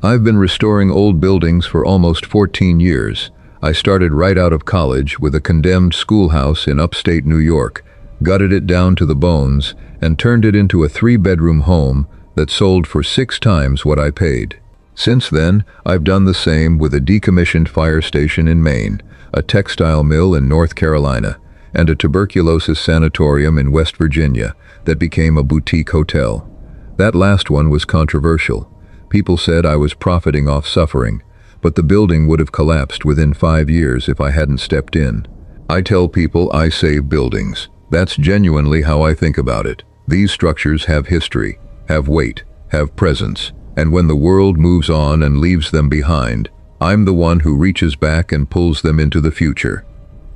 I've been restoring old buildings for almost 14 years. I started right out of college with a condemned schoolhouse in upstate New York, gutted it down to the bones, and turned it into a 3-bedroom home that sold for 6 times what I paid. Since then, I've done the same with a decommissioned fire station in Maine, a textile mill in North Carolina, and a tuberculosis sanatorium in West Virginia that became a boutique hotel. That last one was controversial. People said I was profiting off suffering, but the building would have collapsed within 5 years if I hadn't stepped in. I tell people I save buildings. That's genuinely how I think about it. These structures have history, have weight, have presence, and when the world moves on and leaves them behind, I'm the one who reaches back and pulls them into the future.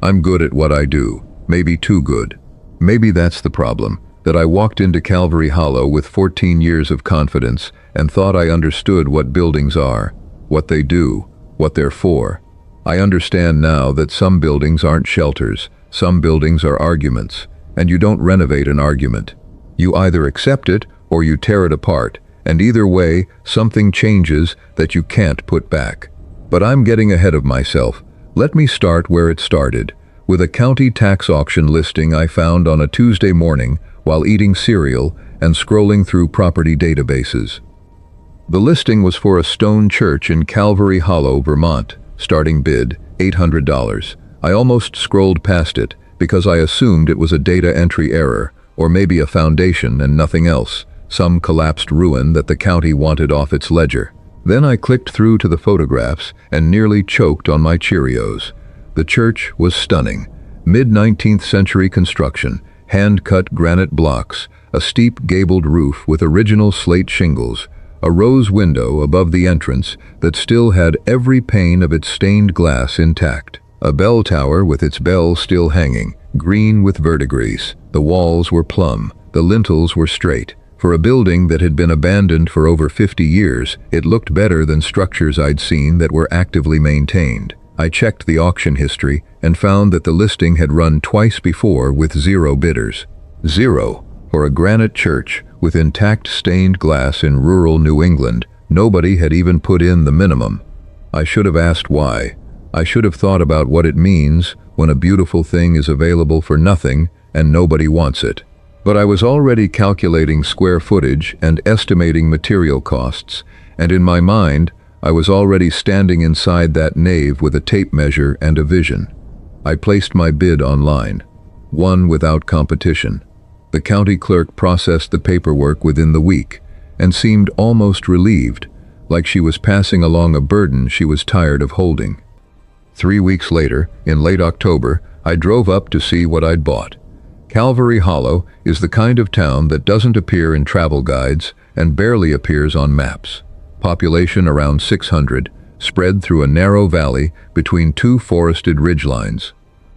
I'm good at what I do, maybe too good. Maybe that's the problem, that I walked into Calvary Hollow with 14 years of confidence and thought I understood what buildings are, what they do, what they're for. I understand now that some buildings aren't shelters, some buildings are arguments, and you don't renovate an argument. You either accept it or you tear it apart, and either way, something changes that you can't put back. But I'm getting ahead of myself. Let me start where it started, with a county tax auction listing I found on a Tuesday morning while eating cereal and scrolling through property databases. The listing was for a stone church in Calvary Hollow, Vermont. Starting bid, $800. I almost scrolled past it because I assumed it was a data entry error, or maybe a foundation and nothing else, some collapsed ruin that the county wanted off its ledger. Then I clicked through to the photographs and nearly choked on my Cheerios. The church was stunning. Mid-19th century construction, hand-cut granite blocks, a steep gabled roof with original slate shingles, a rose window above the entrance that still had every pane of its stained glass intact, a bell tower with its bell still hanging, green with verdigris. The walls were plumb, the lintels were straight. For a building that had been abandoned for over 50 years, it looked better than structures I'd seen that were actively maintained. I checked the auction history and found that the listing had run twice before with 0 bidders. 0 for a granite church with intact stained glass in rural New England. Nobody had even put in the minimum. I should have asked why. I should have thought about what it means when a beautiful thing is available for nothing and nobody wants it. But I was already calculating square footage and estimating material costs, and in my mind, I was already standing inside that nave with a tape measure and a vision. I placed my bid online, won without competition. The county clerk processed the paperwork within the week and seemed almost relieved, like she was passing along a burden she was tired of holding. 3 weeks later, in late October, I drove up to see what I'd bought. Calvary Hollow is the kind of town that doesn't appear in travel guides and barely appears on maps. Population around 600, spread through a narrow valley between 2 forested ridgelines.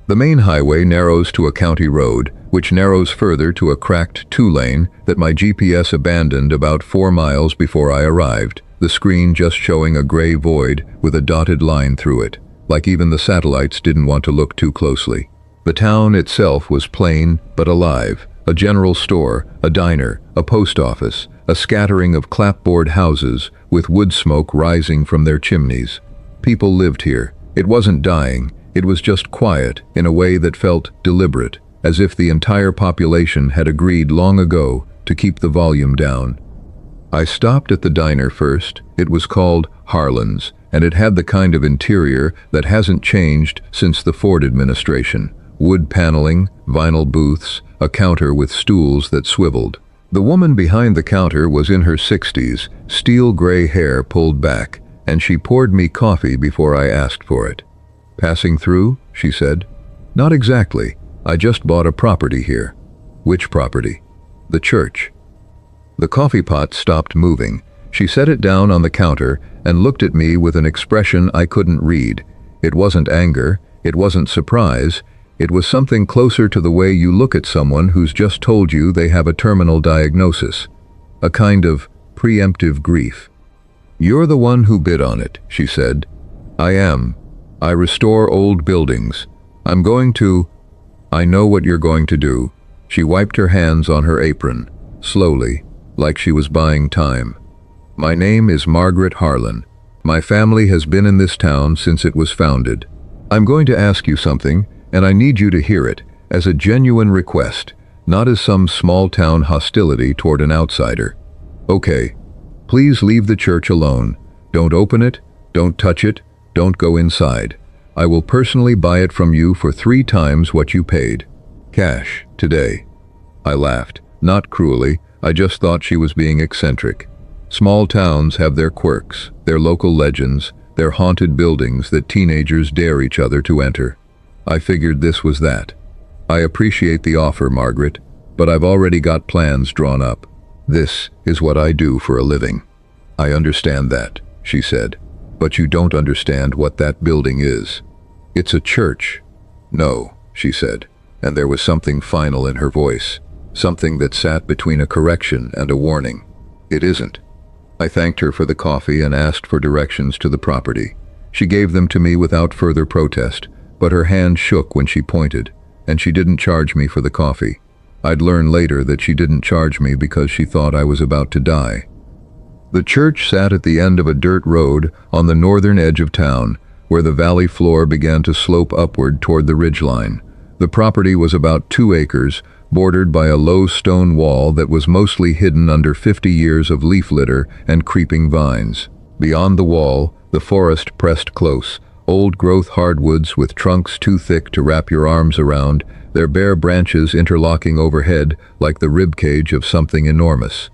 The main highway narrows to a county road, which narrows further to a cracked 2-lane that my GPS abandoned about 4 miles before I arrived, the screen just showing a gray void with a dotted line through it, like even the satellites didn't want to look too closely. The town itself was plain but alive. A general store, a diner, a post office, a scattering of clapboard houses with wood smoke rising from their chimneys. People lived here. It wasn't dying. It was just quiet in a way that felt deliberate, as if the entire population had agreed long ago to keep the volume down. I stopped at the diner first. It was called Harlan's, and it had the kind of interior that hasn't changed since the Ford administration. Wood paneling, vinyl booths, a counter with stools that swiveled. The woman behind the counter was in her 60s, steel gray hair pulled back, and she poured me coffee before I asked for it. "Passing through?" she said. "Not exactly. I just bought a property here." "Which property?" "The church." The coffee pot stopped moving. She set it down on the counter and looked at me with an expression I couldn't read. It wasn't anger, it wasn't surprise, it was something closer to the way you look at someone who's just told you they have a terminal diagnosis. A kind of preemptive grief. "You're the one who bid on it," she said. "I am. I restore old buildings. I'm going to—" "I know what you're going to do." She wiped her hands on her apron, slowly, like she was buying time. My name is Margaret Harlan. My family has been in this town since it was founded. I'm going to ask you something, and I need you to hear it as a genuine request, not as some small-town hostility toward an outsider. Okay, please leave the church alone. Don't open it, don't touch it, don't go inside. I will personally buy it from you for 3 times what you paid. Cash, today. I laughed, not cruelly, I just thought she was being eccentric. Small towns have their quirks, their local legends, their haunted buildings that teenagers dare each other to enter. I figured this was that. I appreciate the offer, Margaret, but I've already got plans drawn up. This is what I do for a living. I understand that, she said, but you don't understand what that building is. It's a church. No, she said, and there was something final in her voice, something that sat between a correction and a warning. It isn't. I thanked her for the coffee and asked for directions to the property. She gave them to me without further protest, but her hand shook when she pointed, and she didn't charge me for the coffee. I'd learn later that she didn't charge me because she thought I was about to die. The church sat at the end of a dirt road on the northern edge of town, where the valley floor began to slope upward toward the ridgeline. The property was about 2 acres, bordered by a low stone wall that was mostly hidden under 50 years of leaf litter and creeping vines. Beyond the wall, the forest pressed close, old-growth hardwoods with trunks too thick to wrap your arms around, their bare branches interlocking overhead like the ribcage of something enormous.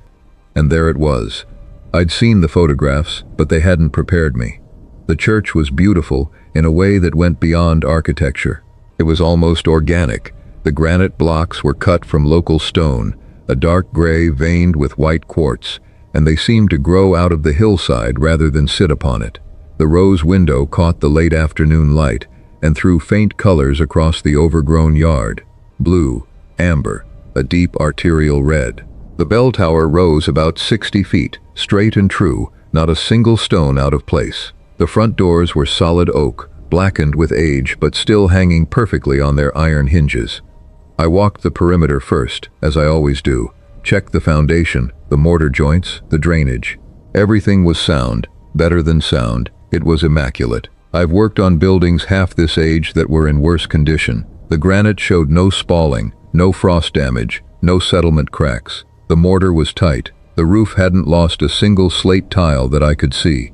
And there it was. I'd seen the photographs, but they hadn't prepared me. The church was beautiful in a way that went beyond architecture. It was almost organic. The granite blocks were cut from local stone, a dark gray veined with white quartz, and they seemed to grow out of the hillside rather than sit upon it. The rose window caught the late afternoon light and threw faint colors across the overgrown yard. Blue, amber, a deep arterial red. The bell tower rose about 60 feet, straight and true, not a single stone out of place. The front doors were solid oak, blackened with age but still hanging perfectly on their iron hinges. I walked the perimeter first, as I always do, checked the foundation, the mortar joints, the drainage. Everything was sound, better than sound. It was immaculate. I've worked on buildings half this age that were in worse condition. The granite showed no spalling, no frost damage, no settlement cracks. The mortar was tight. The roof hadn't lost a single slate tile that I could see.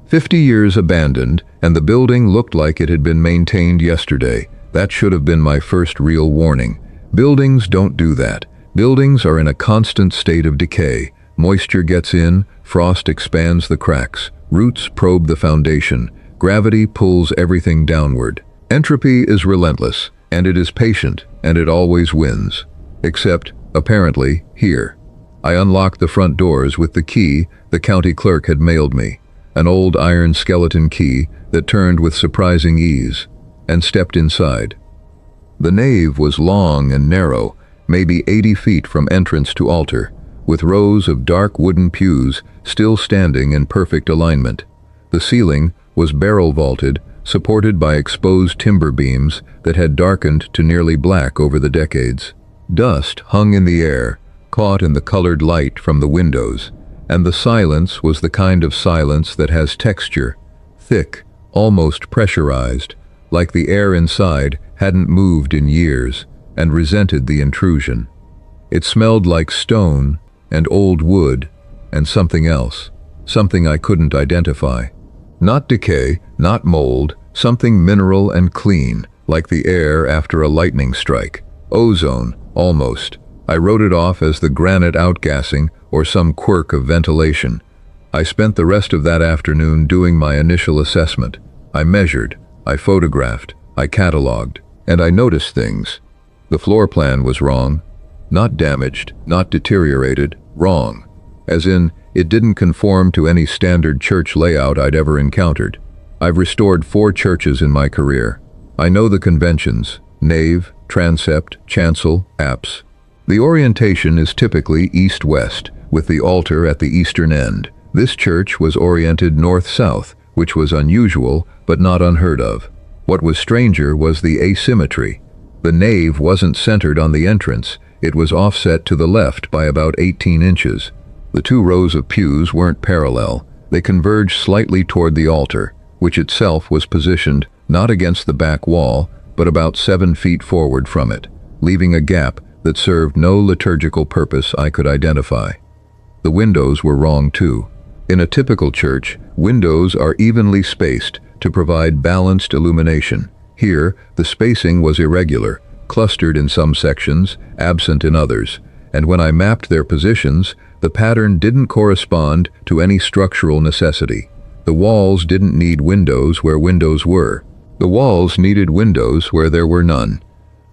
50 years abandoned, and the building looked like it had been maintained yesterday. That should have been my first real warning. Buildings don't do that. Buildings are in a constant state of decay. Moisture gets in, frost expands the cracks, roots probe the foundation, gravity pulls everything downward. Entropy is relentless, and it is patient, and it always wins. Except, apparently, here. I unlocked the front doors with the key the county clerk had mailed me, an old iron skeleton key that turned with surprising ease, and stepped inside. The nave was long and narrow, maybe 80 feet from entrance to altar, with rows of dark wooden pews still standing in perfect alignment. The ceiling was barrel vaulted, supported by exposed timber beams that had darkened to nearly black over the decades. Dust hung in the air, caught in the colored light from the windows, and the silence was the kind of silence that has texture, thick, almost pressurized, like the air inside hadn't moved in years and resented the intrusion. It smelled like stone and old wood and something else, something I couldn't identify. Not decay, not mold, something mineral and clean, like the air after a lightning strike. Ozone, almost. I wrote it off as the granite outgassing or some quirk of ventilation. I spent the rest of that afternoon doing my initial assessment. I measured, I photographed, I cataloged, and I noticed things. The floor plan was wrong. Not damaged, not deteriorated, wrong. As in, it didn't conform to any standard church layout I'd ever encountered. I've restored 4 churches in my career. I know the conventions: nave, transept, chancel, apse. The orientation is typically east-west, with the altar at the eastern end. This church was oriented north-south, which was unusual but not unheard of. What was stranger was the asymmetry. The nave wasn't centered on the entrance. It was offset to the left by about 18 inches. The two rows of pews weren't parallel. They converged slightly toward the altar, which itself was positioned not against the back wall, but about 7 feet forward from it, leaving a gap that served no liturgical purpose I could identify. The windows were wrong too. In a typical church, windows are evenly spaced to provide balanced illumination. Here, the spacing was irregular, clustered in some sections, absent in others, and when I mapped their positions, the pattern didn't correspond to any structural necessity. The walls didn't need windows where windows were. The walls needed windows where there were none.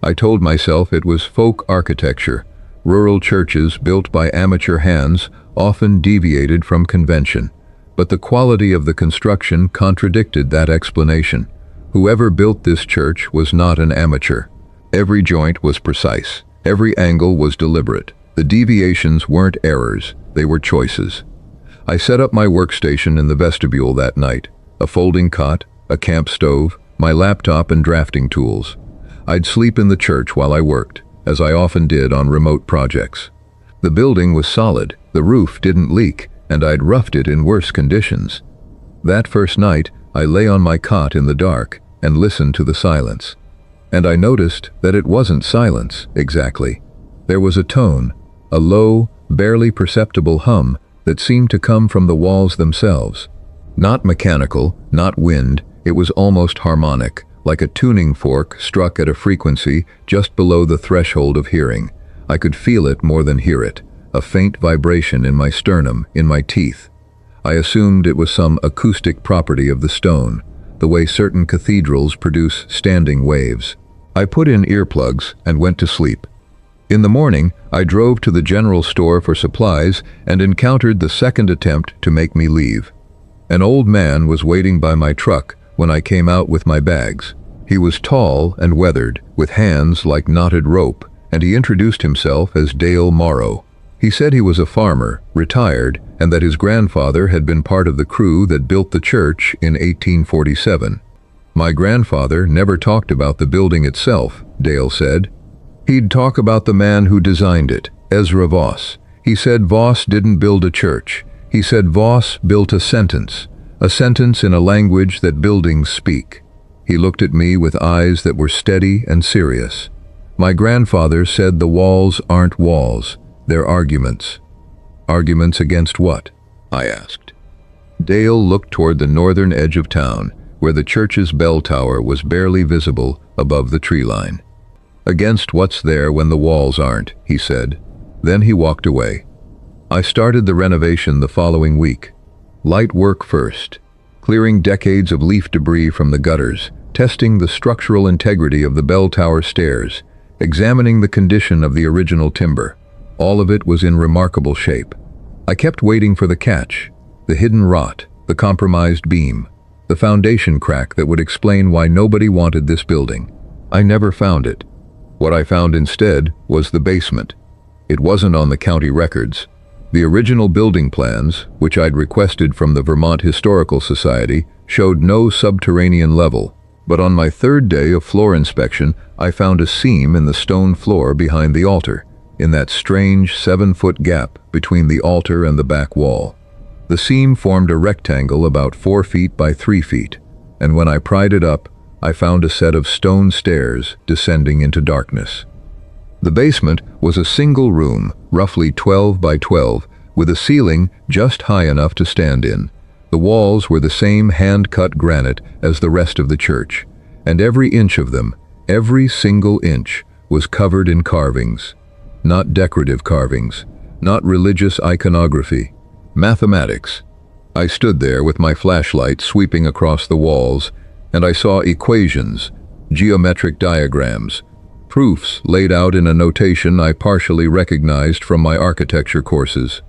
I told myself it was folk architecture. Rural churches built by amateur hands often deviated from convention, but the quality of the construction contradicted that explanation. Whoever built this church was not an amateur. Every joint was precise. Every angle was deliberate. The deviations weren't errors, they were choices. I set up my workstation in the vestibule that night, a folding cot, a camp stove, my laptop and drafting tools. I'd sleep in the church while I worked, as I often did on remote projects. The building was solid, the roof didn't leak, and I'd roughed it in worse conditions. That first night, I lay on my cot in the dark and listened to the silence. And I noticed that it wasn't silence, exactly. There was a tone, a low, barely perceptible hum that seemed to come from the walls themselves. Not mechanical, not wind, it was almost harmonic, like a tuning fork struck at a frequency just below the threshold of hearing. I could feel it more than hear it, a faint vibration in my sternum, in my teeth. I assumed it was some acoustic property of the stone, the way certain cathedrals produce standing waves. I put in earplugs and went to sleep. In the morning, I drove to the general store for supplies and encountered the second attempt to make me leave. An old man was waiting by my truck when I came out with my bags. He was tall and weathered, with hands like knotted rope, and he introduced himself as Dale Morrow. He said he was a farmer, retired, and that his grandfather had been part of the crew that built the church in 1847. My grandfather never talked about the building itself, Dale said. He'd talk about the man who designed it, Ezra Voss. He said Voss didn't build a church. He said Voss built a sentence in a language that buildings speak. He looked at me with eyes that were steady and serious. My grandfather said the walls aren't walls, they're arguments. Arguments against what? I asked. Dale looked toward the northern edge of town, where the church's bell tower was barely visible above the tree line. Against what's there when the walls aren't, he said. Then he walked away. I started the renovation the following week. Light work first, clearing decades of leaf debris from the gutters, testing the structural integrity of the bell tower stairs, examining the condition of the original timber. All of it was in remarkable shape. I kept waiting for the catch, the hidden rot, the compromised beam, the foundation crack that would explain why nobody wanted this building. I never found it. What I found instead was the basement. It wasn't on the county records. The original building plans, which I'd requested from the Vermont Historical Society, showed no subterranean level. But on my third day of floor inspection, I found a seam in the stone floor behind the altar, in that strange 7-foot gap between the altar and the back wall. The seam formed a rectangle about 4 feet by 3 feet, and when I pried it up, I found a set of stone stairs descending into darkness. The basement was a single room, roughly 12 by 12, with a ceiling just high enough to stand in. The walls were the same hand-cut granite as the rest of the church, and every inch of them, every single inch, was covered in carvings. Not decorative carvings, not religious iconography, mathematics. I stood there with my flashlight sweeping across the walls, and I saw equations, geometric diagrams, proofs laid out in a notation I partially recognized from my architecture courses.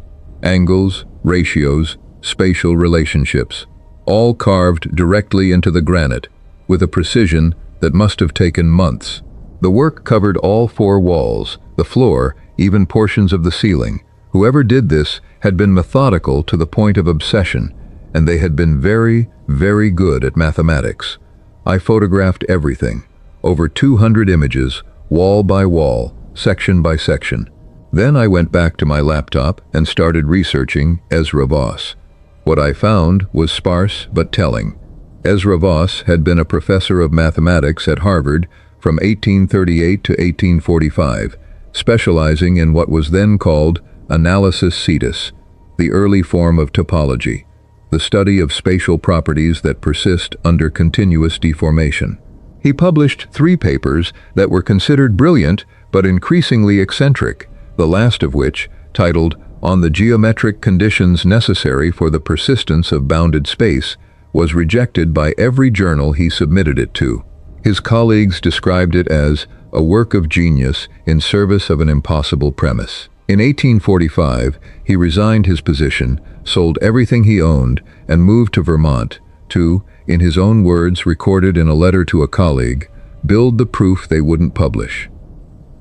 Angles, ratios, spatial relationships, all carved directly into the granite, with a precision that must have taken months. The work covered all 4 walls, the floor, even portions of the ceiling. Whoever did this had been methodical to the point of obsession, and they had been very, very good at mathematics. I photographed everything, over 200 images, wall by wall, section by section. Then I went back to my laptop and started researching Ezra Voss. What I found was sparse but telling. Ezra Voss had been a professor of mathematics at Harvard from 1838 to 1845, specializing in what was then called analysis cetus, the early form of topology, the study of spatial properties that persist under continuous deformation. He published 3 papers that were considered brilliant but increasingly eccentric, the last of which, titled On the Geometric Conditions Necessary for the Persistence of Bounded Space, was rejected by every journal he submitted it to. His colleagues described it as a work of genius in service of an impossible premise. In 1845, he resigned his position, sold everything he owned, and moved to Vermont to, in his own words recorded in a letter to a colleague, build the proof they wouldn't publish.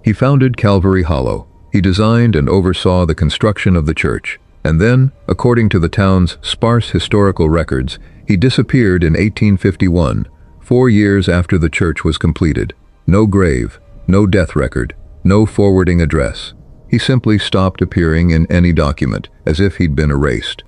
He founded Calvary Hollow. He designed and oversaw the construction of the church, and then, according to the town's sparse historical records, he disappeared in 1851, 4 years after the church was completed. No grave, no death record, no forwarding address. He simply stopped appearing in any document, as if he'd been erased.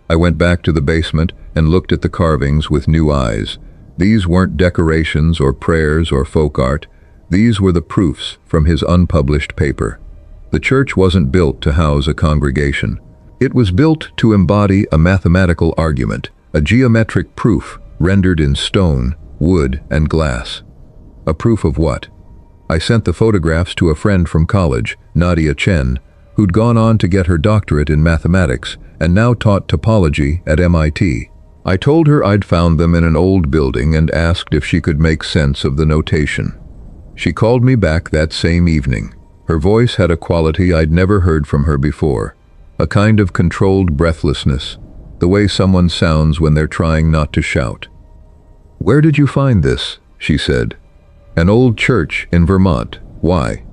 I went back to the basement and looked at the carvings with new eyes. These weren't decorations or prayers or folk art. These were the proofs from his unpublished paper. The church wasn't built to house a congregation. It was built to embody a mathematical argument, a geometric proof rendered in stone, wood, and glass. A proof of what? I sent the photographs to a friend from college, Nadia Chen, who'd gone on to get her doctorate in mathematics and now taught topology at MIT. I told her I'd found them in an old building and asked if she could make sense of the notation. She called me back that same evening. Her voice had a quality I'd never heard from her before, a kind of controlled breathlessness, the way someone sounds when they're trying not to shout. "Where did you find this?" she said. "An old church in Vermont. Why?"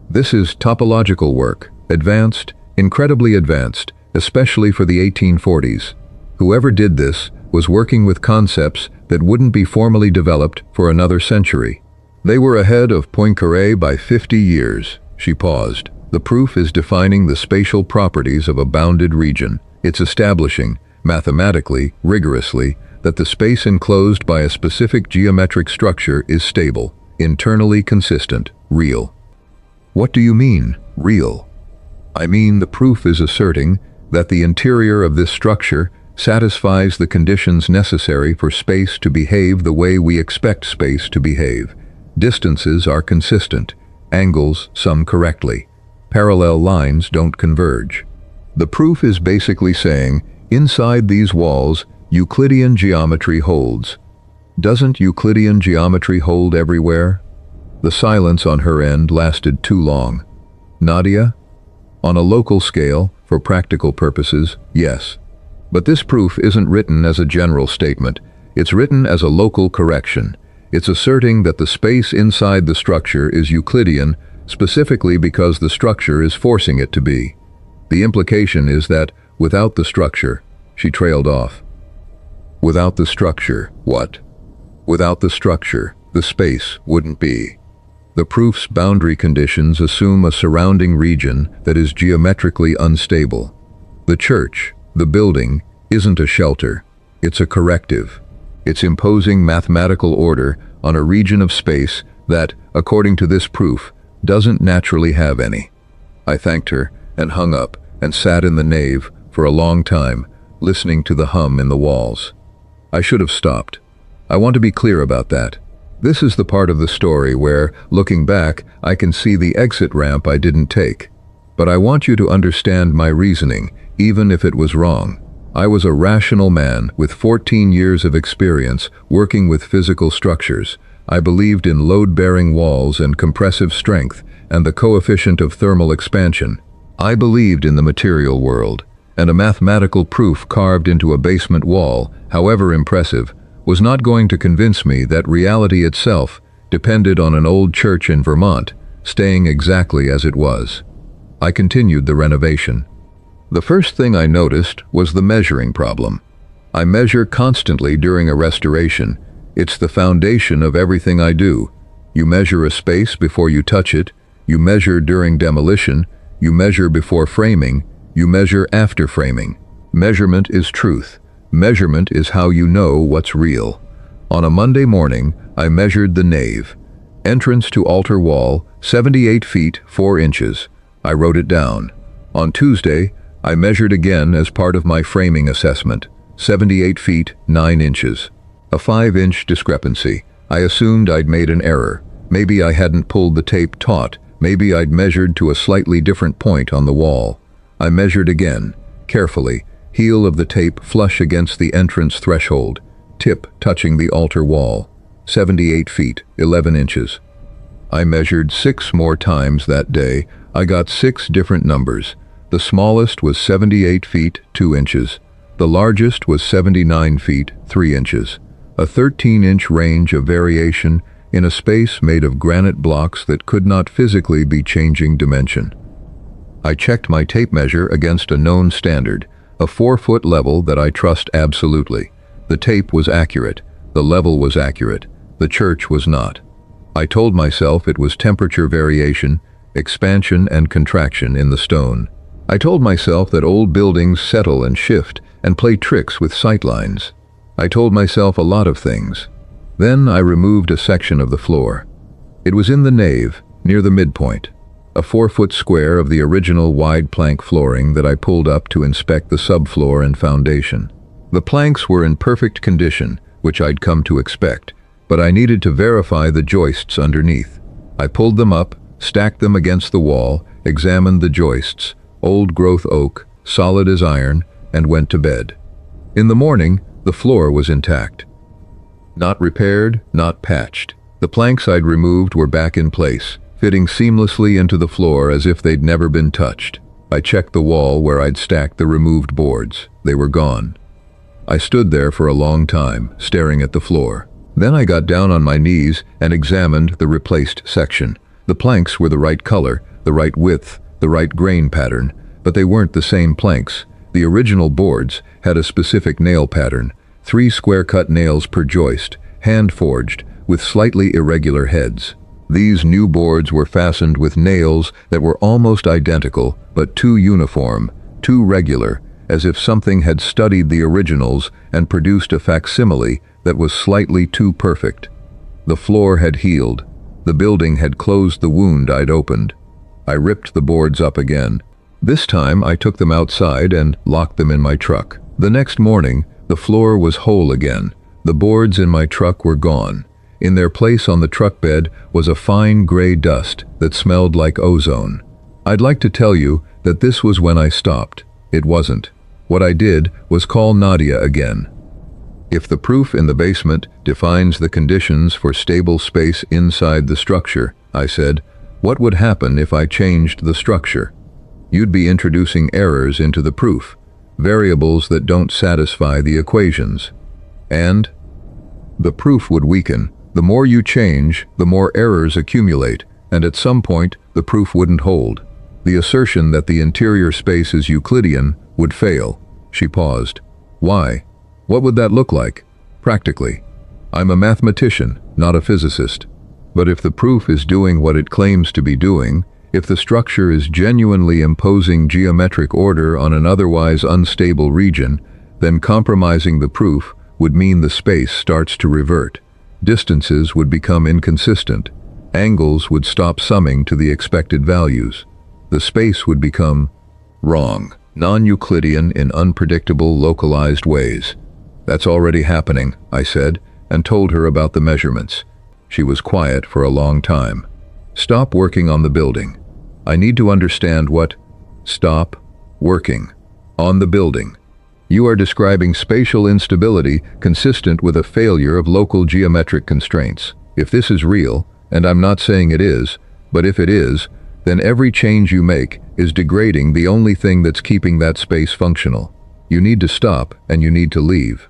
"This is topological work, advanced, incredibly advanced, especially for the 1840s. Whoever did this was working with concepts that wouldn't be formally developed for another century. They were ahead of Poincaré by 50 years. She paused. "The proof is defining the spatial properties of a bounded region. It's establishing, mathematically, rigorously, that the space enclosed by a specific geometric structure is stable, internally consistent, real." "What do you mean, real?" "I mean the proof is asserting that the interior of this structure satisfies the conditions necessary for space to behave the way we expect space to behave. Distances are consistent, angles sum correctly, parallel lines don't converge. The proof is basically saying, inside these walls, Euclidean geometry holds. Doesn't Euclidean geometry hold everywhere?" The silence on her end lasted too long. "Nadia? On a local scale, for practical purposes, yes. But this proof isn't written as a general statement. It's written as a local correction. It's asserting that the space inside the structure is Euclidean specifically because the structure is forcing it to be. The implication is that without the structure," she trailed off. "Without the structure, what? Without the structure, the space wouldn't be. The proof's boundary conditions assume a surrounding region that is geometrically unstable. The church, the building, isn't a shelter. It's a corrective. It's imposing mathematical order on a region of space that, according to this proof, doesn't naturally have any." I thanked her and hung up and sat in the nave for a long time, listening to the hum in the walls. I should have stopped. I want to be clear about that. This is the part of the story where, looking back, I can see the exit ramp I didn't take. But I want you to understand my reasoning, even if it was wrong. I was a rational man with 14 years of experience working with physical structures. I believed in load-bearing walls and compressive strength and the coefficient of thermal expansion. I believed in the material world, and a mathematical proof carved into a basement wall, however impressive, was not going to convince me that reality itself depended on an old church in Vermont, staying exactly as it was. I continued the renovation. The first thing I noticed was the measuring problem. I measure constantly during a restoration. It's the foundation of everything I do. You measure a space before you touch it, you measure during demolition, You measure before framing, you measure after framing. Measurement is truth. Measurement is how you know what's real. On a Monday morning, I measured the nave. Entrance to altar wall, 78 feet, 4 inches. I wrote it down. On Tuesday, I measured again as part of my framing assessment, 78 feet, 9 inches. A 5-inch discrepancy. I assumed I'd made an error. Maybe I hadn't pulled the tape taut. Maybe I'd measured to a slightly different point on the wall. I measured again, carefully, heel of the tape flush against the entrance threshold, tip touching the altar wall, 78 feet, 11 inches. I measured 6 more times that day. I got 6 different numbers. The smallest was 78 feet, 2 inches. The largest was 79 feet, 3 inches. A 13-inch range of variation in a space made of granite blocks that could not physically be changing dimension. I checked my tape measure against a known standard, a 4-foot level that I trust absolutely. The tape was accurate. The level was accurate. The church was not. I told myself it was temperature variation, expansion and contraction in the stone. I told myself that old buildings settle and shift and play tricks with sightlines. I told myself a lot of things. Then I removed a section of the floor. It was in the nave, near the midpoint, a 4-foot square of the original wide plank flooring that I pulled up to inspect the subfloor and foundation. The planks were in perfect condition, which I'd come to expect, but I needed to verify the joists underneath. I pulled them up, stacked them against the wall, examined the joists, old-growth oak, solid as iron, and went to bed. In the morning, the floor was intact. Not repaired, not patched. The planks I'd removed were back in place, fitting seamlessly into the floor as if they'd never been touched. I checked the wall where I'd stacked the removed boards. They were gone. I stood there for a long time, staring at the floor. Then I got down on my knees and examined the replaced section. The planks were the right color, the right width, the right grain pattern, but they weren't the same planks. The original boards had a specific nail pattern, 3 square-cut nails per joist, hand-forged, with slightly irregular heads. These new boards were fastened with nails that were almost identical, but too uniform, too regular, as if something had studied the originals and produced a facsimile that was slightly too perfect. The floor had healed. The building had closed the wound I'd opened. I ripped the boards up again. This time I took them outside and locked them in my truck. The next morning, the floor was whole again. The boards in my truck were gone. In their place on the truck bed was a fine gray dust that smelled like ozone. I'd like to tell you that this was when I stopped. It wasn't. What I did was call Nadia again. If the proof in the basement defines the conditions for stable space inside the structure, I said, what would happen if I changed the structure? You'd be introducing errors into the proof, variables that don't satisfy the equations. And the proof would weaken. The more you change, the more errors accumulate, and at some point, the proof wouldn't hold. The assertion that the interior space is Euclidean would fail. She paused. Why? What would that look like? Practically. I'm a mathematician, not a physicist. But if the proof is doing what it claims to be doing, if the structure is genuinely imposing geometric order on an otherwise unstable region, then compromising the proof would mean the space starts to revert. Distances would become inconsistent. Angles would stop summing to the expected values. The space would become wrong, non-Euclidean in unpredictable, localized ways. That's already happening, I said, and told her about the measurements. She was quiet for a long time. Stop working on the building. I need to understand what. Stop working on the building. You are describing spatial instability consistent with a failure of local geometric constraints. If this is real, and I'm not saying it is, but if it is, then every change you make is degrading the only thing that's keeping that space functional. You need to stop, and you need to leave.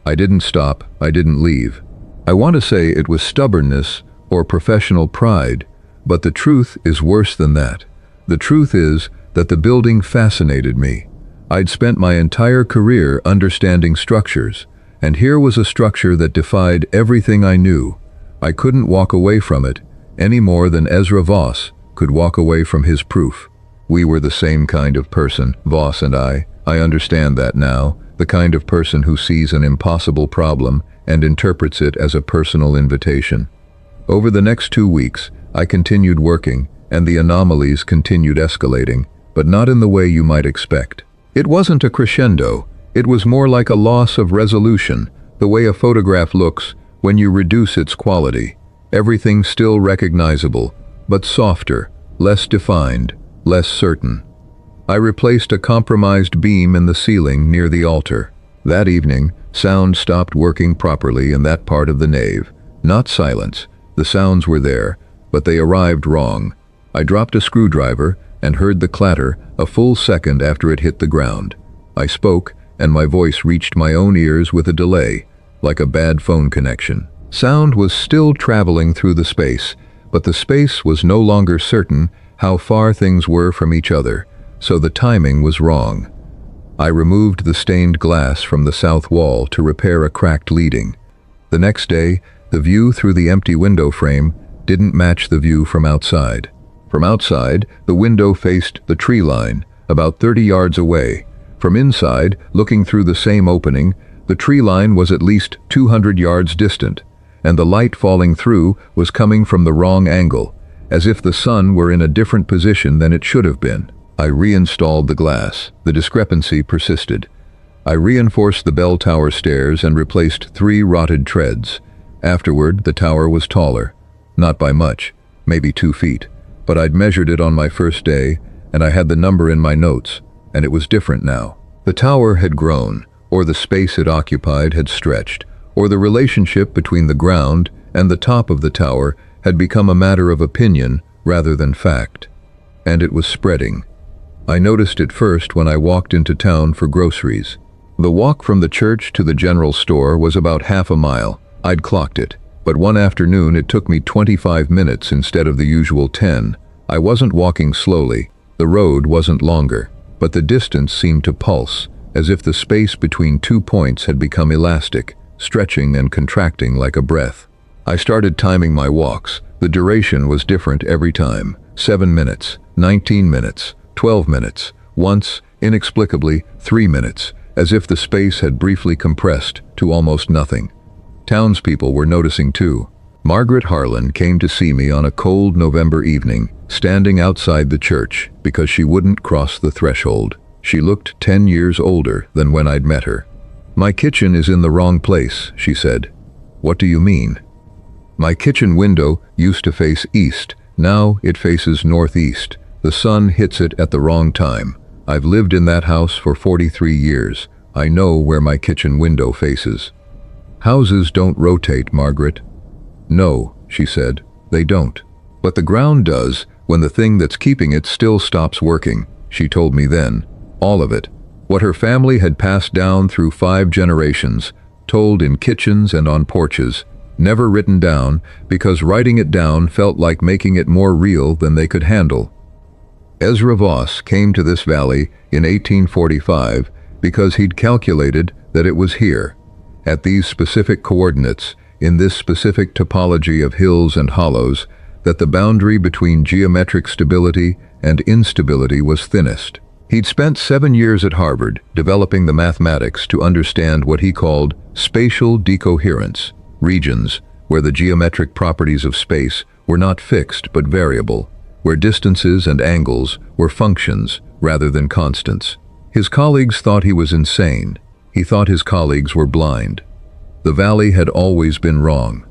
I didn't stop, I didn't leave. I want to say it was stubbornness or professional pride, but the truth is worse than that. The truth is that the building fascinated me. I'd spent my entire career understanding structures, and here was a structure that defied everything I knew. I couldn't walk away from it, any more than Ezra Voss could walk away from his proof. We were the same kind of person, Voss and I. I understand that now, the kind of person who sees an impossible problem and interprets it as a personal invitation. Over the next 2 weeks, I continued working, and the anomalies continued escalating, but not in the way you might expect. It wasn't a crescendo, it was more like a loss of resolution, the way a photograph looks when you reduce its quality. Everything still recognizable, but softer, less defined, less certain. I replaced a compromised beam in the ceiling near the altar. That evening, sound stopped working properly in that part of the nave. Not silence. The sounds were there, but they arrived wrong. I dropped a screwdriver and heard the clatter a full second after it hit the ground. I spoke, and my voice reached my own ears with a delay, like a bad phone connection. Sound was still traveling through the space, but the space was no longer certain how far things were from each other, so the timing was wrong. I removed the stained glass from the south wall to repair a cracked leading. The next day, the view through the empty window frame didn't match the view from outside. From outside, the window faced the tree line, about 30 yards away. From inside, looking through the same opening, the tree line was at least 200 yards distant, and the light falling through was coming from the wrong angle, as if the sun were in a different position than it should have been. I reinstalled the glass. The discrepancy persisted. I reinforced the bell tower stairs and replaced 3 rotted treads. Afterward, the tower was taller. Not by much, maybe 2 feet. But I'd measured it on my first day, and I had the number in my notes, and it was different now. The tower had grown, or the space it occupied had stretched, or the relationship between the ground and the top of the tower had become a matter of opinion rather than fact. And it was spreading. I noticed it first when I walked into town for groceries. The walk from the church to the general store was about half a mile. I'd clocked it, but one afternoon it took me 25 minutes instead of the usual 10. I wasn't walking slowly. The road wasn't longer, but the distance seemed to pulse, as if the space between 2 points had become elastic, stretching and contracting like a breath. I started timing my walks. The duration was different every time. 7 minutes, 19 minutes, 12 minutes, once, inexplicably, 3 minutes, as if the space had briefly compressed to almost nothing. Townspeople were noticing too. Margaret Harlan came to see me on a cold November evening, standing outside the church because she wouldn't cross the threshold. She looked 10 years older than when I'd met her. "My kitchen is in the wrong place," she said. "What do you mean?" "My kitchen window used to face east. Now it faces northeast. The sun hits it at the wrong time. I've lived in that house for 43 years. I know where my kitchen window faces." "Houses don't rotate, Margaret." "No," she said, "they don't. But the ground does when the thing that's keeping it still stops working," she told me then. All of it. What her family had passed down through 5 generations, told in kitchens and on porches, never written down because writing it down felt like making it more real than they could handle. Ezra Voss came to this valley in 1845 because he'd calculated that it was here, at these specific coordinates, in this specific topology of hills and hollows, that the boundary between geometric stability and instability was thinnest. He'd spent 7 years at Harvard developing the mathematics to understand what he called spatial decoherence, regions where the geometric properties of space were not fixed but variable, where distances and angles were functions rather than constants. His colleagues thought he was insane. He thought his colleagues were blind. The valley had always been wrong.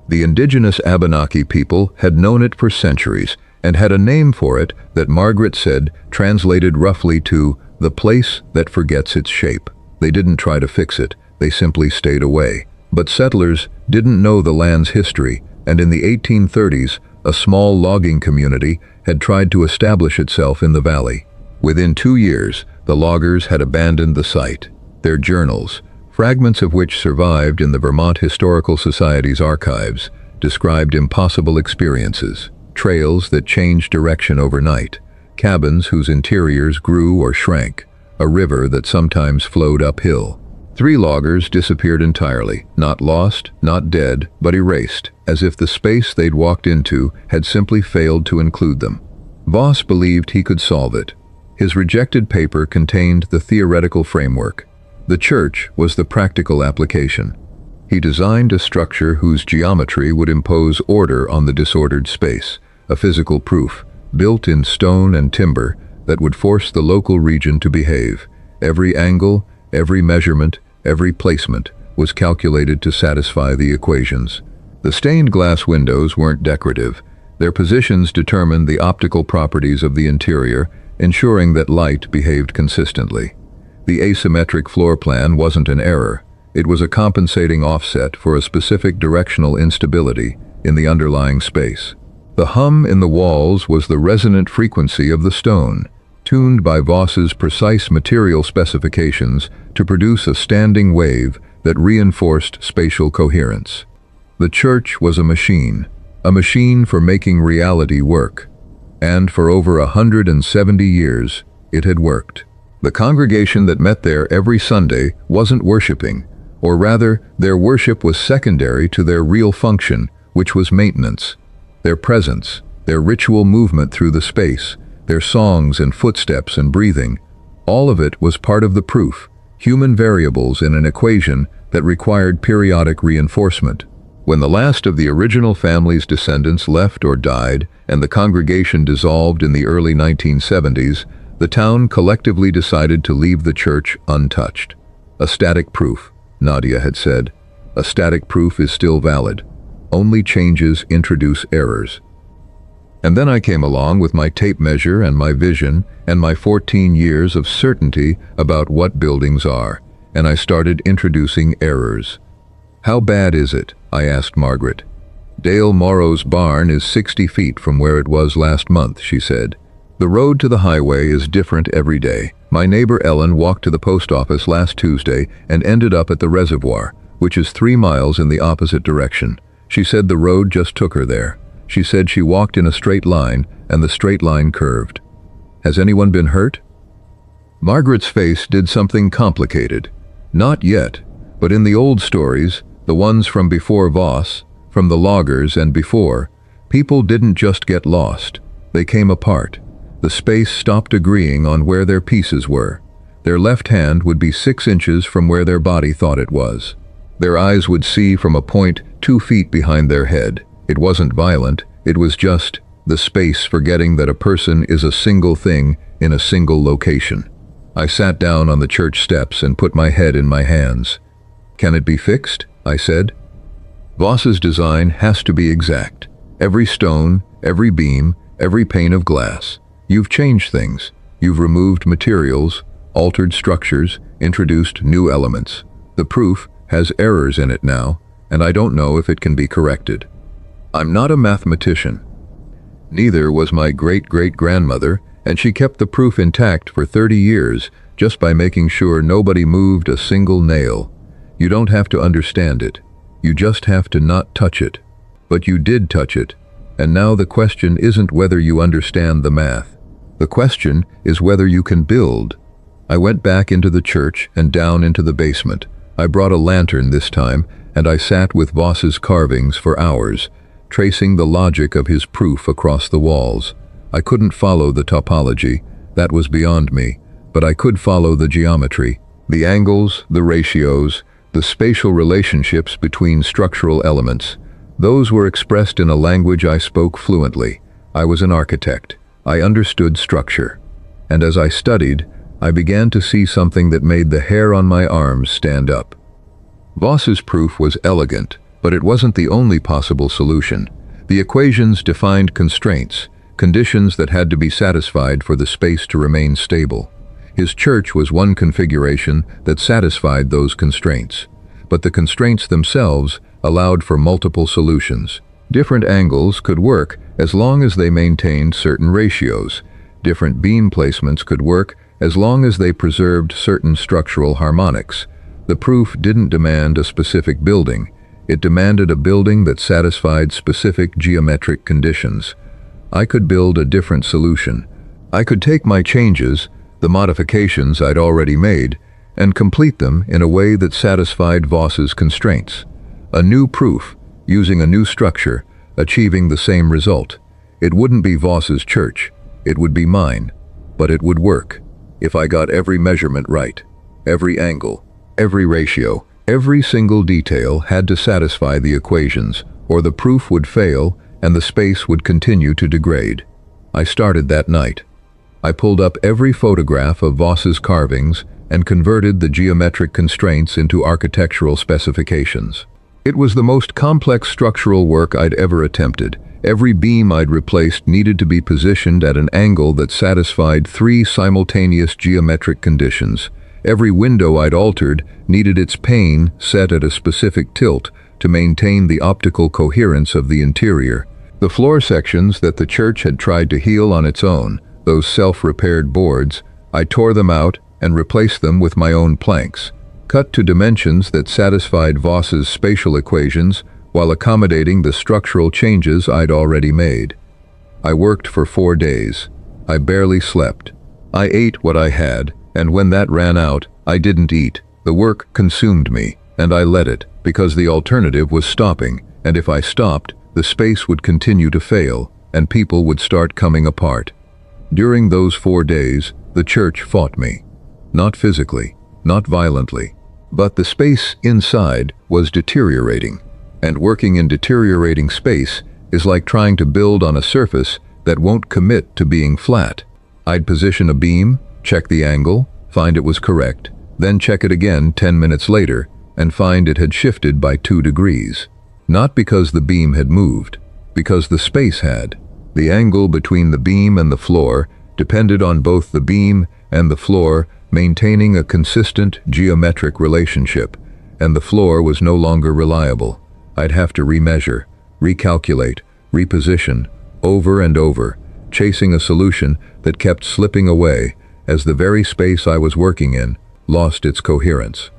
The indigenous Abenaki people had known it for centuries and had a name for it that Margaret said translated roughly to the place that forgets its shape. They didn't try to fix it, they simply stayed away. But settlers didn't know the land's history, and in the 1830s, a small logging community had tried to establish itself in the valley. Within 2 years, the loggers had abandoned the site. Their journals, fragments of which survived in the Vermont Historical Society's archives, described impossible experiences, trails that changed direction overnight, cabins whose interiors grew or shrank, a river that sometimes flowed uphill. 3 loggers disappeared entirely, not lost, not dead, but erased, as if the space they'd walked into had simply failed to include them. Voss believed he could solve it. His rejected paper contained the theoretical framework. The church was the practical application. He designed a structure whose geometry would impose order on the disordered space, a physical proof, built in stone and timber, that would force the local region to behave. Every angle, every measurement, every placement was calculated to satisfy the equations. The stained glass windows weren't decorative. Their positions determined the optical properties of the interior, ensuring that light behaved consistently. The asymmetric floor plan wasn't an error. It was a compensating offset for a specific directional instability in the underlying space. The hum in the walls was the resonant frequency of the stone, tuned by Voss's precise material specifications to produce a standing wave that reinforced spatial coherence. The church was a machine for making reality work. And for over 170 years, it had worked. The congregation that met there every Sunday wasn't worshiping, or rather, their worship was secondary to their real function, which was maintenance. Their presence, their ritual movement through the space, their songs and footsteps and breathing, all of it was part of the proof, human variables in an equation that required periodic reinforcement. When the last of the original family's descendants left or died, and the congregation dissolved in the early 1970s, the town collectively decided to leave the church untouched. A static proof, Nadia had said. A static proof is still valid. Only changes introduce errors. And then I came along with my tape measure and my vision and my 14 years of certainty about what buildings are, and I started introducing errors. "How bad is it?" I asked Margaret. "Dale Morrow's barn is 60 feet from where it was last month," she said. "The road to the highway is different every day. My neighbor Ellen walked to the post office last Tuesday and ended up at the reservoir, which is 3 miles in the opposite direction. She said the road just took her there. She said she walked in a straight line, and the straight line curved." "Has anyone been hurt?" Margaret's face did something complicated. "Not yet, but in the old stories, the ones from before Voss, from the loggers and before, people didn't just get lost. They came apart. The space stopped agreeing on where their pieces were. Their left hand would be 6 inches from where their body thought it was. Their eyes would see from a point 2 feet behind their head. It wasn't violent, it was just the space forgetting that a person is a single thing in a single location. I sat down on the church steps and put my head in my hands. "Can it be fixed?" I said. "Voss's design has to be exact. Every stone, every beam, every pane of glass. You've changed things. You've removed materials, altered structures, introduced new elements. The proof has errors in it now, and I don't know if it can be corrected. I'm not a mathematician. Neither was my great-great-grandmother, and she kept the proof intact for 30 years just by making sure nobody moved a single nail. You don't have to understand it. You just have to not touch it. But you did touch it, and now the question isn't whether you understand the math. The question is whether you can build." I went back into the church and down into the basement. I brought a lantern this time, and I sat with Voss's carvings for hours, tracing the logic of his proof across the walls. I couldn't follow the topology, that was beyond me, but I could follow the geometry, the angles, the ratios, the spatial relationships between structural elements. Those were expressed in a language I spoke fluently. I was an architect. I understood structure. And as I studied, I began to see something that made the hair on my arms stand up. Voss's proof was elegant, but it wasn't the only possible solution. The equations defined constraints, conditions that had to be satisfied for the space to remain stable. His church was one configuration that satisfied those constraints, but the constraints themselves allowed for multiple solutions. Different angles could work as long as they maintained certain ratios. Different beam placements could work as long as they preserved certain structural harmonics. The proof didn't demand a specific building. It demanded a building that satisfied specific geometric conditions. I could build a different solution. I could take my changes, the modifications I'd already made, and complete them in a way that satisfied Voss's constraints. A new proof, using a new structure, achieving the same result. It wouldn't be Voss's church. It would be mine, but it would work. If I got every measurement right, every angle, every ratio, every single detail had to satisfy the equations, or the proof would fail and the space would continue to degrade. I started that night. I pulled up every photograph of Voss's carvings and converted the geometric constraints into architectural specifications. It was the most complex structural work I'd ever attempted. Every beam I'd replaced needed to be positioned at an angle that satisfied 3 simultaneous geometric conditions. Every window I'd altered needed its pane set at a specific tilt to maintain the optical coherence of the interior. The floor sections that the church had tried to heal on its own, those self-repaired boards, I tore them out and replaced them with my own planks, cut to dimensions that satisfied Voss's spatial equations while accommodating the structural changes I'd already made. I worked for 4 days. I barely slept. I ate what I had, and when that ran out, I didn't eat. The work consumed me, and I let it, because the alternative was stopping, and if I stopped, the space would continue to fail, and people would start coming apart. During those 4 days, the church fought me. Not physically, not violently, but the space inside was deteriorating, and working in deteriorating space is like trying to build on a surface that won't commit to being flat. I'd position a beam, check the angle, find it was correct, then check it again 10 minutes later and find it had shifted by 2 degrees. Not because the beam had moved, because the space had. The angle between the beam and the floor depended on both the beam and the floor maintaining a consistent geometric relationship, and the floor was no longer reliable. I'd have to remeasure, recalculate, reposition, over and over, chasing a solution that kept slipping away as the very space I was working in lost its coherence.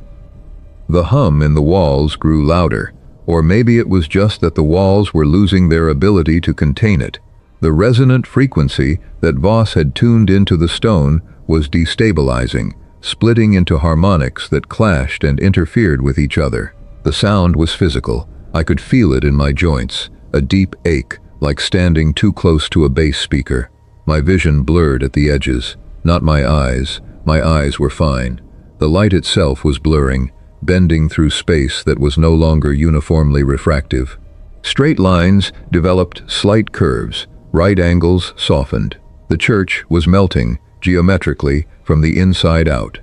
The hum in the walls grew louder, or maybe it was just that the walls were losing their ability to contain it. The resonant frequency that Voss had tuned into the stone was destabilizing, splitting into harmonics that clashed and interfered with each other. The sound was physical. I could feel it in my joints, a deep ache, like standing too close to a bass speaker. My vision blurred at the edges, not my eyes. My eyes were fine. The light itself was blurring, bending through space that was no longer uniformly refractive. Straight lines developed slight curves, right angles softened. The church was melting, geometrically, from the inside out.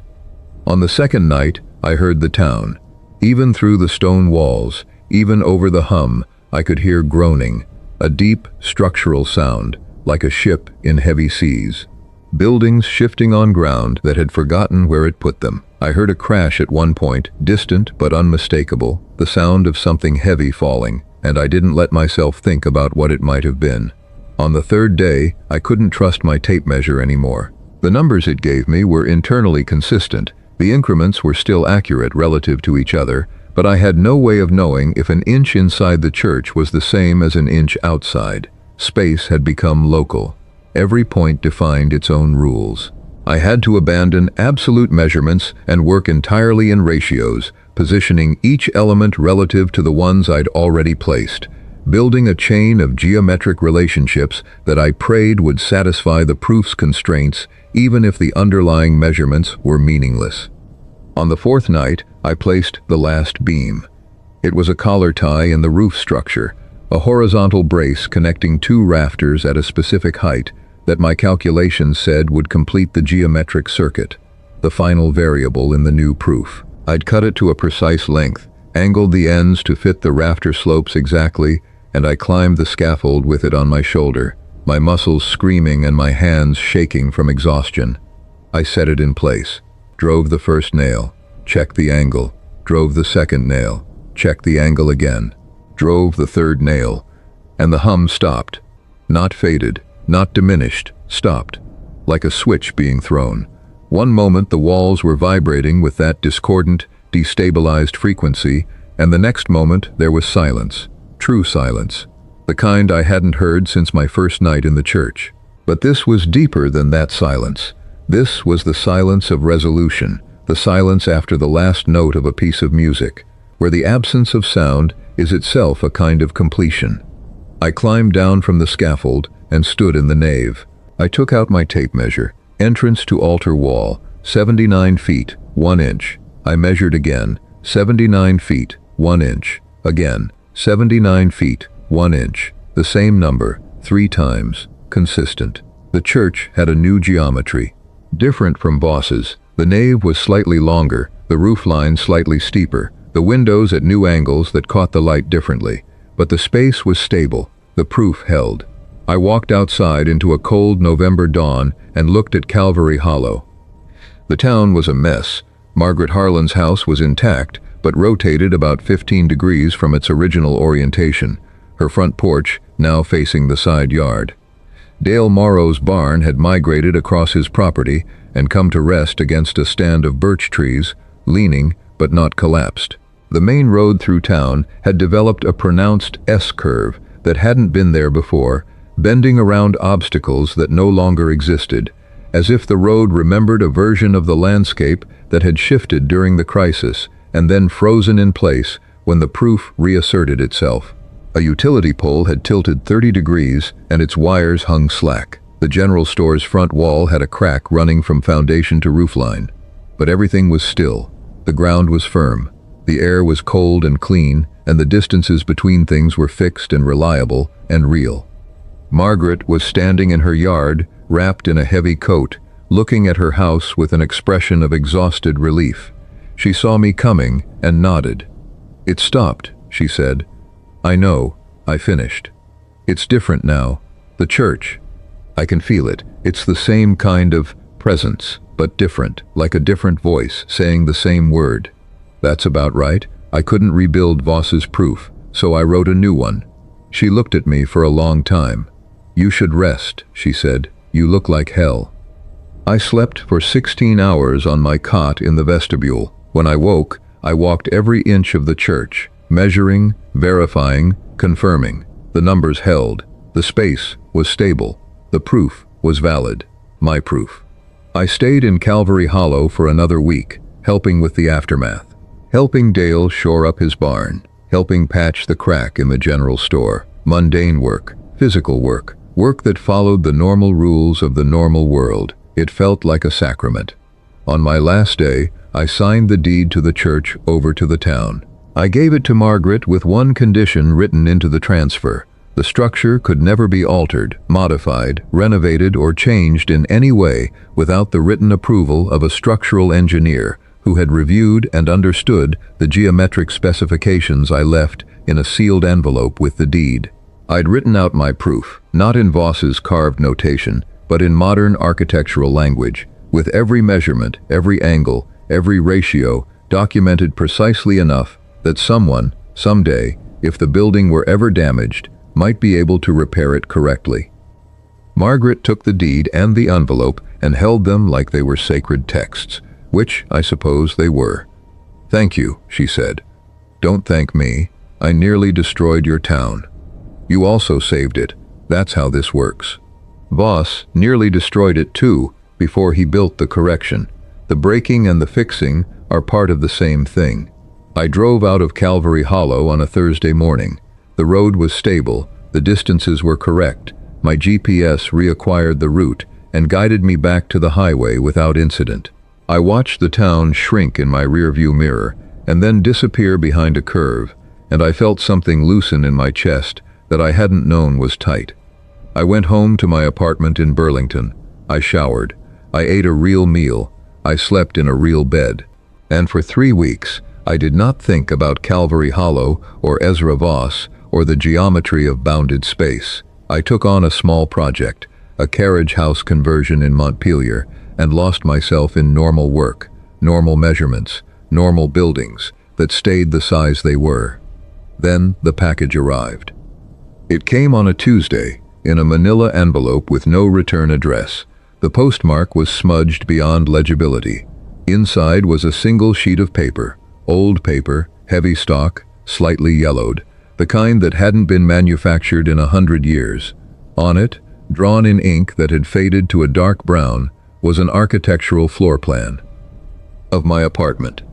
On the second night, I heard the town. Even through the stone walls, even over the hum, I could hear groaning, a deep, structural sound, like a ship in heavy seas. Buildings shifting on ground that had forgotten where it put them. I heard a crash at one point, distant but unmistakable, the sound of something heavy falling, and I didn't let myself think about what it might have been. On the third day, I couldn't trust my tape measure anymore. The numbers it gave me were internally consistent. The increments were still accurate relative to each other, but I had no way of knowing if an inch inside the church was the same as an inch outside. Space had become local. Every point defined its own rules. I had to abandon absolute measurements and work entirely in ratios, positioning each element relative to the ones I'd already placed, building a chain of geometric relationships that I prayed would satisfy the proof's constraints even if the underlying measurements were meaningless. On the fourth night, I placed the last beam. It was a collar tie in the roof structure, a horizontal brace connecting 2 rafters at a specific height that my calculations said would complete the geometric circuit, the final variable in the new proof. I'd cut it to a precise length, angled the ends to fit the rafter slopes exactly, and I climbed the scaffold with it on my shoulder, my muscles screaming and my hands shaking from exhaustion. I set it in place, drove the first nail, checked the angle, drove the second nail, checked the angle again, drove the third nail, and the hum stopped. Not faded, not diminished, stopped, like a switch being thrown. One moment the walls were vibrating with that discordant, destabilized frequency, and the next moment there was silence, true silence, the kind I hadn't heard since my first night in the church. But this was deeper than that silence. This was the silence of resolution, the silence after the last note of a piece of music, where the absence of sound is itself a kind of completion. I climbed down from the scaffold and stood in the nave. I took out my tape measure. Entrance to altar wall, 79 feet, 1 inch. I measured again, 79 feet, 1 inch. Again, 79 feet, 1 inch. The same number, 3 times. Consistent. The church had a new geometry. Different from Voss's. The nave was slightly longer, the roof line slightly steeper, the windows at new angles that caught the light differently. But the space was stable. The proof held. I walked outside into a cold November dawn and looked at Calvary Hollow. The town was a mess. Margaret Harlan's house was intact, but rotated about 15 degrees from its original orientation, her front porch now facing the side yard. Dale Morrow's barn had migrated across his property and come to rest against a stand of birch trees, leaning but not collapsed. The main road through town had developed a pronounced S-curve that hadn't been there before, bending around obstacles that no longer existed, as if the road remembered a version of the landscape that had shifted during the crisis and then frozen in place when the proof reasserted itself. A utility pole had tilted 30 degrees and its wires hung slack. The general store's front wall had a crack running from foundation to roofline. But everything was still. The ground was firm. The air was cold and clean, and the distances between things were fixed and reliable and real. Margaret was standing in her yard, wrapped in a heavy coat, looking at her house with an expression of exhausted relief. She saw me coming and nodded. "It stopped," she said. "I know. I finished. It's different now. The church. I can feel it. It's the same kind of presence, but different, like a different voice saying the same word." "That's about right. I couldn't rebuild Voss's proof, so I wrote a new one." She looked at me for a long time. "You should rest," she said. "You look like hell." I slept for 16 hours on my cot in the vestibule. When I woke, I walked every inch of the church, measuring, verifying, confirming. The numbers held. The space was stable. The proof was valid. My proof. I stayed in Calvary Hollow for another week, helping with the aftermath. Helping Dale shore up his barn. Helping patch the crack in the general store. Mundane work. Physical work. Work that followed the normal rules of the normal world. It felt like a sacrament. On my last day, I signed the deed to the church over to the town. I gave it to Margaret with one condition written into the transfer. The structure could never be altered, modified, renovated, or changed in any way without the written approval of a structural engineer who had reviewed and understood the geometric specifications I left in a sealed envelope with the deed. I'd written out my proof, not in Voss's carved notation, but in modern architectural language, with every measurement, every angle, every ratio documented precisely enough that someone, someday, if the building were ever damaged, might be able to repair it correctly. Margaret took the deed and the envelope and held them like they were sacred texts, which I suppose they were. "Thank you," she said. "Don't thank me. I nearly destroyed your town. You also saved it. That's how this works." Voss nearly destroyed it too before he built the correction. The breaking and the fixing are part of the same thing. I drove out of Calvary Hollow on a Thursday morning. The road was stable, the distances were correct. My GPS reacquired the route and guided me back to the highway without incident. I watched the town shrink in my rearview mirror and then disappear behind a curve, and I felt something loosen in my chest that I hadn't known was tight. I went home to my apartment in Burlington. I showered. I ate a real meal. I slept in a real bed. And for 3 weeks, I did not think about Calvary Hollow or Ezra Voss or the geometry of bounded space. I took on a small project, a carriage house conversion in Montpelier, and lost myself in normal work, normal measurements, normal buildings that stayed the size they were. Then the package arrived. It came on a Tuesday, in a manila envelope with no return address. The postmark was smudged beyond legibility. Inside was a single sheet of paper, old paper, heavy stock, slightly yellowed, the kind that hadn't been manufactured in 100 years. On it, drawn in ink that had faded to a dark brown, was an architectural floor plan of my apartment.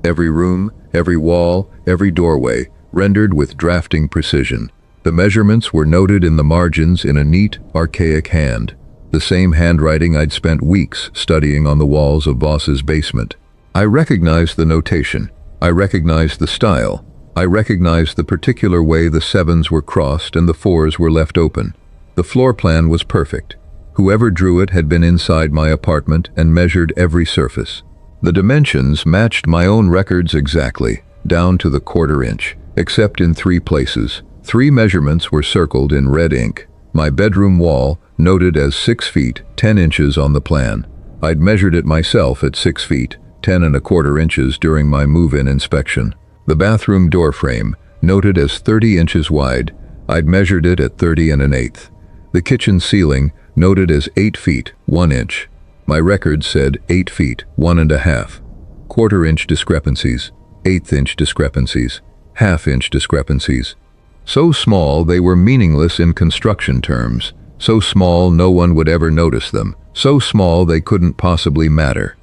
Every room, every wall, every doorway, rendered with drafting precision. The measurements were noted in the margins in a neat, archaic hand. the same handwriting I'd spent weeks studying on the walls of Voss's basement. I recognized the notation. I recognized the style. I recognized the particular way the 7s were crossed and the 4s were left open. The floor plan was perfect. Whoever drew it had been inside my apartment and measured every surface. The dimensions matched my own records exactly, down to the 1/4 inch, except in 3 places. 3 measurements were circled in red ink. My bedroom wall, noted as 6 feet, 10 inches on the plan. I'd measured it myself at 6 feet, 10 1/4 inches during my move-in inspection. The bathroom door frame, noted as 30 inches wide, I'd measured it at 30 1/8. The kitchen ceiling, noted as 8 feet, 1 inch. My record said 8 feet, 1 1/2. 1/4 inch discrepancies, 1/8 inch discrepancies, 1/2 inch discrepancies. So small they were meaningless in construction terms. So small no one would ever notice them. So small they couldn't possibly matter.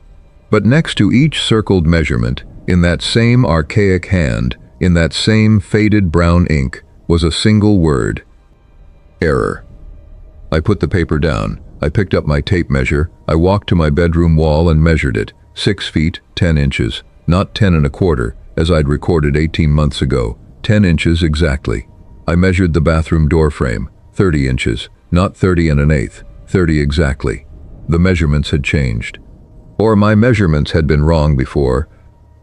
But next to each circled measurement, in that same archaic hand, in that same faded brown ink, was a single word: error. I put the paper down. I picked up my tape measure. I walked to my bedroom wall and measured it. 6 feet, 10 inches. Not 10 1/4, as I'd recorded 18 months ago. 10 inches exactly. I measured the bathroom door frame. 30 inches. Not 30 1/8. 30 exactly. The measurements had changed. Or my measurements had been wrong before.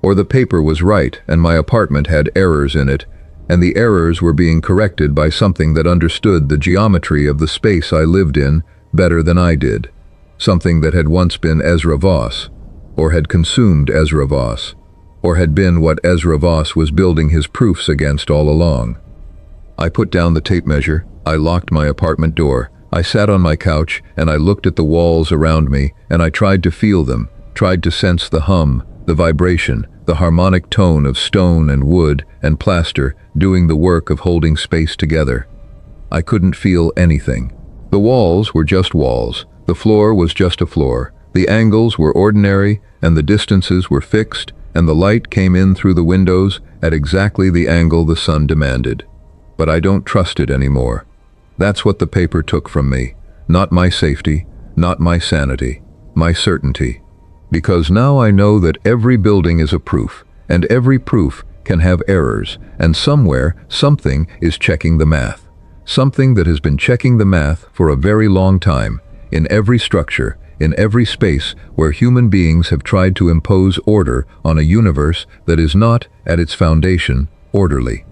Or the paper was right and my apartment had errors in it, and the errors were being corrected by something that understood the geometry of the space I lived in better than I did. Something that had once been Ezra Voss, or had consumed Ezra Voss, or had been what Ezra Voss was building his proofs against all along. I put down the tape measure. I locked my apartment door. I sat on my couch and I looked at the walls around me and I tried to feel them, tried to sense the hum, the vibration, the harmonic tone of stone and wood and plaster doing the work of holding space together. I couldn't feel anything. The walls were just walls. The floor was just a floor. The angles were ordinary and the distances were fixed, and the light came in through the windows at exactly the angle the sun demanded. But I don't trust it anymore. That's what the paper took from me. Not my safety, not my sanity, my certainty. Because now I know that every building is a proof, and every proof can have errors, and somewhere, something is checking the math. Something that has been checking the math for a very long time, in every structure, in every space where human beings have tried to impose order on a universe that is not, at its foundation, orderly.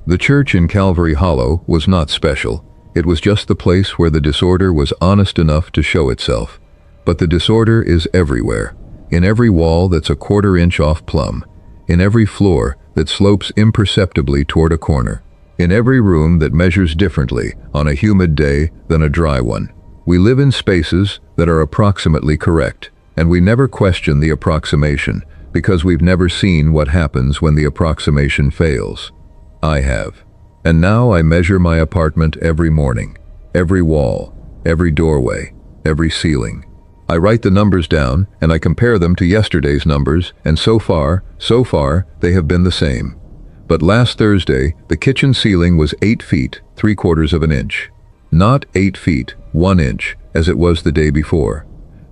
The church in Calvary Hollow was not special. It was just the place where the disorder was honest enough to show itself. But the disorder is everywhere. In every wall that's a 1/4 inch off plumb. In every floor that slopes imperceptibly toward a corner. In every room that measures differently on a humid day than a dry one. We live in spaces that are approximately correct, and we never question the approximation because we've never seen what happens when the approximation fails. I have. And now I measure my apartment every morning, every wall, every doorway, every ceiling. I write the numbers down and I compare them to yesterday's numbers, and so far, they have been the same. But last Thursday, the kitchen ceiling was 8 feet, 3/4 of an inch. Not 8 feet, 1 inch, as it was the day before.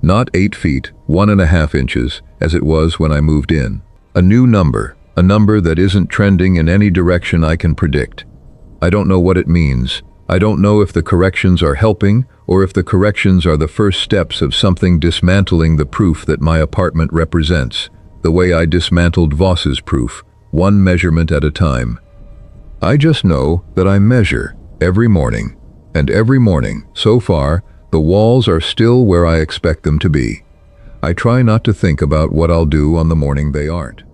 Not 8 feet, 1.5 inches, as it was when I moved in. A new number, a number that isn't trending in any direction I can predict. I don't know what it means. I don't know if the corrections are helping or if the corrections are the first steps of something dismantling the proof that my apartment represents, the way I dismantled Voss's proof, one measurement at a time. I just know that I measure every morning, and every morning, so far, the walls are still where I expect them to be. I try not to think about what I'll do on the morning they aren't.